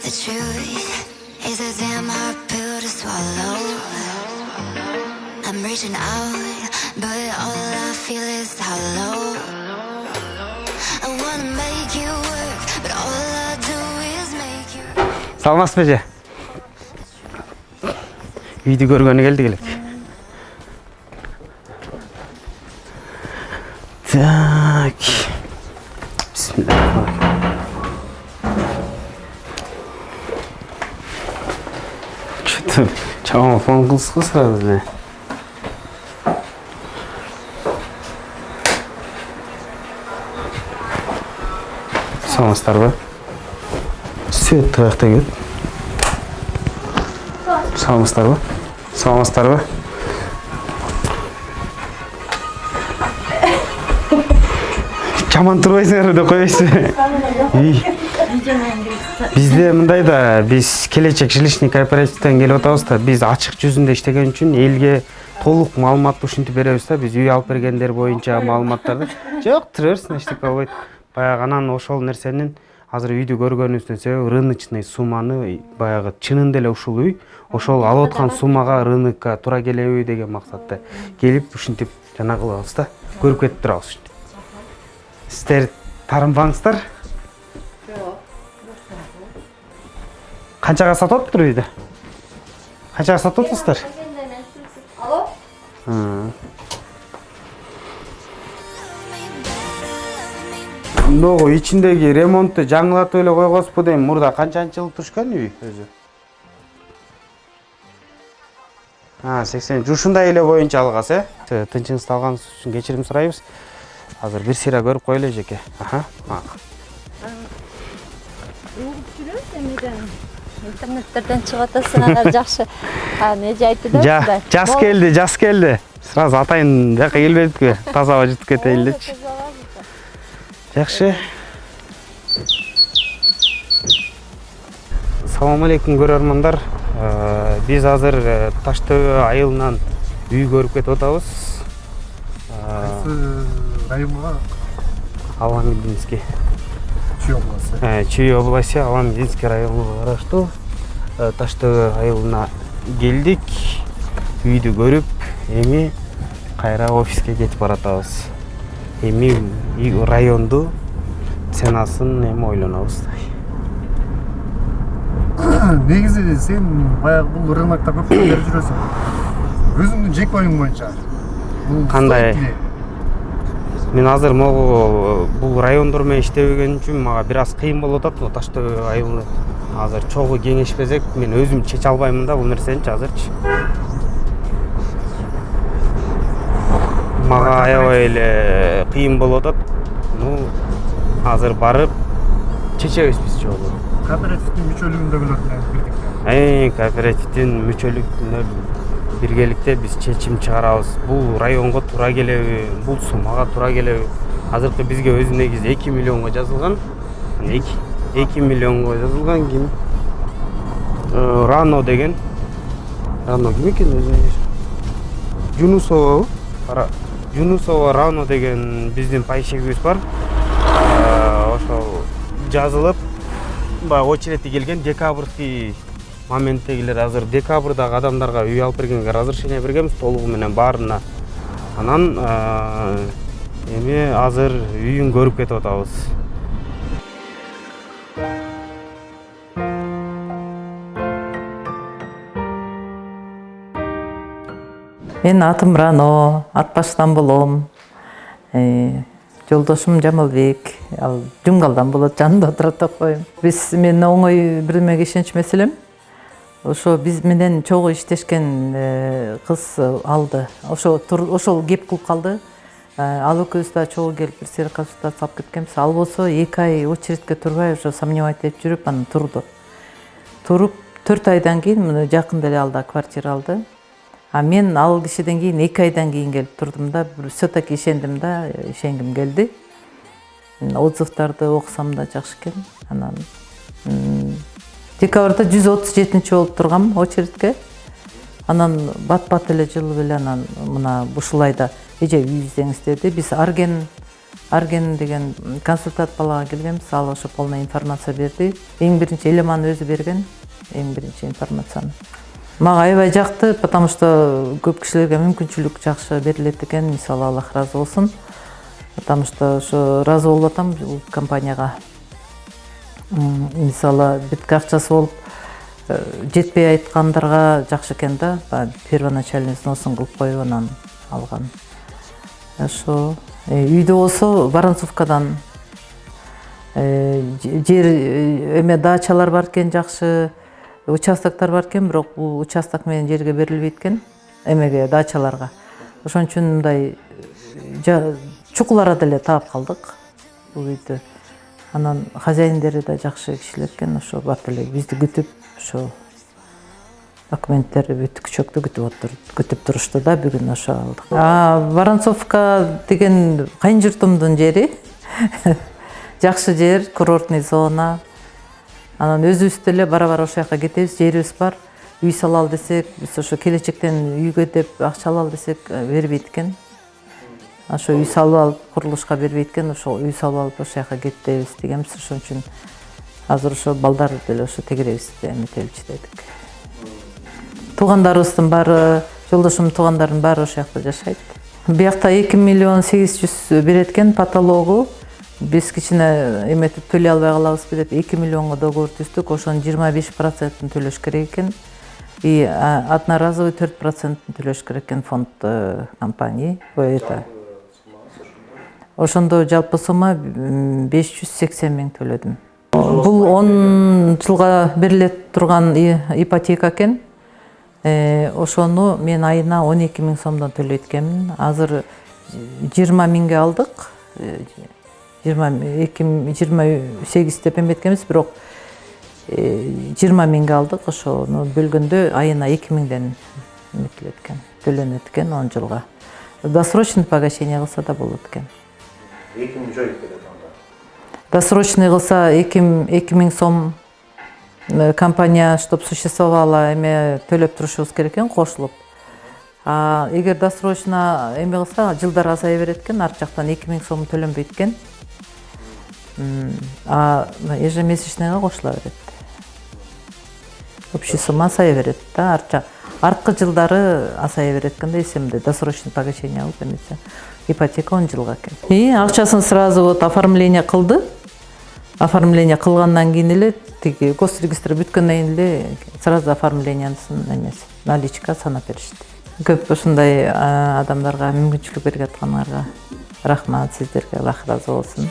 The truth is a damn hard pill to swallow. I'm reaching out, but all I feel is hollow. I wanna make you work, but all I do is make you. Саламатсызбы эже? Үйдү көргөнү келдик элек. Так. Бисмиллахиррахманиррахим. Что-то чама фон кылсыз сразу, да. Саламатсыздарбы? Свет каякта келет? Саламатсыздарбы? Саламатсыздарбы? Жаман турбайсыңар деп койбойсузбу? Бизде мындай да, биз келечек жилищный кооперативден келип атабыз да, биз ачык жүзүндө иштеген үчүн элге толук маалыматты ушинтип беребиз да, биз үй алып бергендер боюнча маалыматтарды. Жок, тура берсин, эчтеке болбойт. Баягы анан ошол нерсенин азыр үйдү көргөнүбүздүн себеби рыночный сумманы баягы чынында эле ушул үй ошол алып аткан суммага рынокко туура келеби деген максатта келип ушинтип жана кылабыз да, көрүп кетип турабыз ушинтип. Сиздер тарынбаңыздар. Канчага сатып атыптыр үйдү? Канчага сатып атасыздар? Алло? Ногу ичиндеги ремонтту жаңылатып эле койгосузбу дейм. Мурда канчанчы жыл турушкан үй өзү? 80. Ушундай эле боюнча алгас, тынчыңызды алганыңыз үчүн кечирим сурайбыз. Азыр бир сыйра көрүп коелу эжеке. Угуп жүрөбүз эмеден. Интернеттерден чыгып атасыңар жакшы. Эже айтты да. Жас келди. Сразу атайын бияка келбедикпи? Таза жетип кетейин дечи. Жакшы. Салам алейкум көрөрмандар. Биз азыр Таштөбө айылынан үй көрүп кетип атабыз. Районга Аламединский. Чүй области Аламединский районуна караштуу Таштөбө айылына келдик. Үйдү көрүп, эми кайра офиске кетип баратабыз. Эми районду ценасын эми ойлонобуз. негизи сен баягы бул рынокто көп берип жүрөсүң. Өзүңдүн жеке оюң боюнча. Кандай? Мен азыр могу бул райондор менен иштебеген үчүн мага бир аз кыйын болуп атат. Таштөбө айылы азыр чогуу кеңешпесек, мен өзүм чече албаймын да бул нерсеничи азырчы. Мага аябай эле кыйын болуп атат. Азыр барып чечебиз биз жолу. Кооперативдин мүчөлүгүндөгүлөр менен бирдикте. Кооперативдин мүчөлүгүнө биргеликте биз чечим чыгарабыз. Бул районго туура келеби, бул суммага туура келеби. Азыркы бизге өзү негизи 2 миллионго жазылган. 2 миллионго жазылган ким? Рано деген. Рано ким экен өзү? Жунусова Рано деген биздин пайшегибиз бар. Ошол жазылып, очередти келген декабрьский моменттегилер азыр декабрдагы адамдарга үй алып бергенге разрешение бергенбиз толугу менен баарына. Анан эми азыр үйүн көрүп кетип атабыз. Мен атым Рано, Атбаштан болом. Жолдошум Жамалбек, ал Жумгалдан болот, жанында отурат деп коем. Мен оңой бирдемеге ишенч маселем. Ошо биз менен чогуу иштешкен кыз алды. Ошол кеп кылып калды. Ал экөөбүз да чогуу келип бир серкасында салып кеткенбиз. Ал болсо 2 ай очередке турбай ошо сомневать этип жүрүп, анан турду. Туруп 4 айдан кийин мына жакында эле алда квартира алды. Мен ал кишиден кийин 2 айдан кийин келип турдум да, все-таки ишендим да, ишенгим келди. Отзывдарды окусам да жакшы экен. Анан декабрда 137-чи болуп тургам очередке. Анан бат эле жылып эле анан мына ушул айда эже үй издеңиз деди. Биз Арген Арген деген консультант балага келгенбиз, ал ошо полный информация берди. Эң биринчи Элеман өзү берген, эң биринчи информацияны. Мага аябай жакты, потому что көп кишилерге мүмкүнчүлүк жакшы берилет экен, мисалы Аллах разы болсун. Потому что ошо разы болуп атам бул компанияга. Мисалы битке акчасы болуп жетпей айткандарга жакшы экен да, первоначальный взносун кылып коюп анан алган. Ошо үйдө болсо Воронцовкадан жер эме дачалар бар экен, жакшы участоктор бар экен, бирок бул участок менен жерге берилбейт экен, эмеге дачаларга. Ошон үчүн мындай чукул арада эле таап калдык бул үйдү. Анан хозяиндери да жакшы кишилер экен, ошо бат эле бизди күтүп, ошо документтер бүт күчөктү күтүп турушту да, бүгүн ошо алдык. Воронцовка деген кайын журтумдун жери. Жакшы жер, курортный зона. Анан өзүбүз эле бара-бара ошол жака кетебиз, жерибиз бар. Үй салалы десек, биз ошо келечектен үйгө деп акча алалы десек бербейт экен. Ошо үй салып алып, курулушка бербейт экен, ошо үй салып алып ошол жака кетебиз дегенбиз. Ошон үчүн азыр ошо балдар деле ошо тегеребизди эметеличи дедик. Туугандарыбыздын баары, жолдошумдун туугандарынын баары ошол жакта жашайт. Биякта 2 миллион 800 берет экен потологу. Биз кичине эметип төлөй албай калабызбы деп 2 миллионго договор түздүк. Ошонун 25%-ын төлөш керек экен. И одноразовый 4%-ын төлөш керек экен фонд компании. Ошондо жалпы сумма 580 миң төлөдүм. Бул 10 жылга берилет турган ипотека экен. Ошону мен айына 12 миң сомдон төлөйт экенмин. Азыр 20 миңге алдык. 28 деп эметкенбиз, бирок 20 миңге алдык. Ошону бөлгөндө айына 2 миңден эметилет экен, төлөнөт экен 10 жылга. Досрочный погашение кылса да болот экен. 2 миң жоюп кетет анда. Досрочный кылса 2 миң сом компания, чтоб существовала, эме төлөп турушубуз керек экен, кошулуп. Эгер досрочно эме кылса, жылдар азая берет экен, арт жактан 2 миң сом төлөнбөйт экен. Ежемесячныйга кошула берет. Общий сумма азая берет да, арткы жылдары азая берет экен да, эсемде досрочный погашение алып эмесе. Ипотека 10 жылга экен. Акчасын сразу вот оформление кылды. Оформление кылгандан кийин эле тиги госрегистр бүткөндөн кийин эле сразу оформлениясын эмеси наличка санап беришти. Көп ушундай адамдарга мүмкүнчүлүк берип аткандарга рахмат, сиздерге Аллах разы болсун.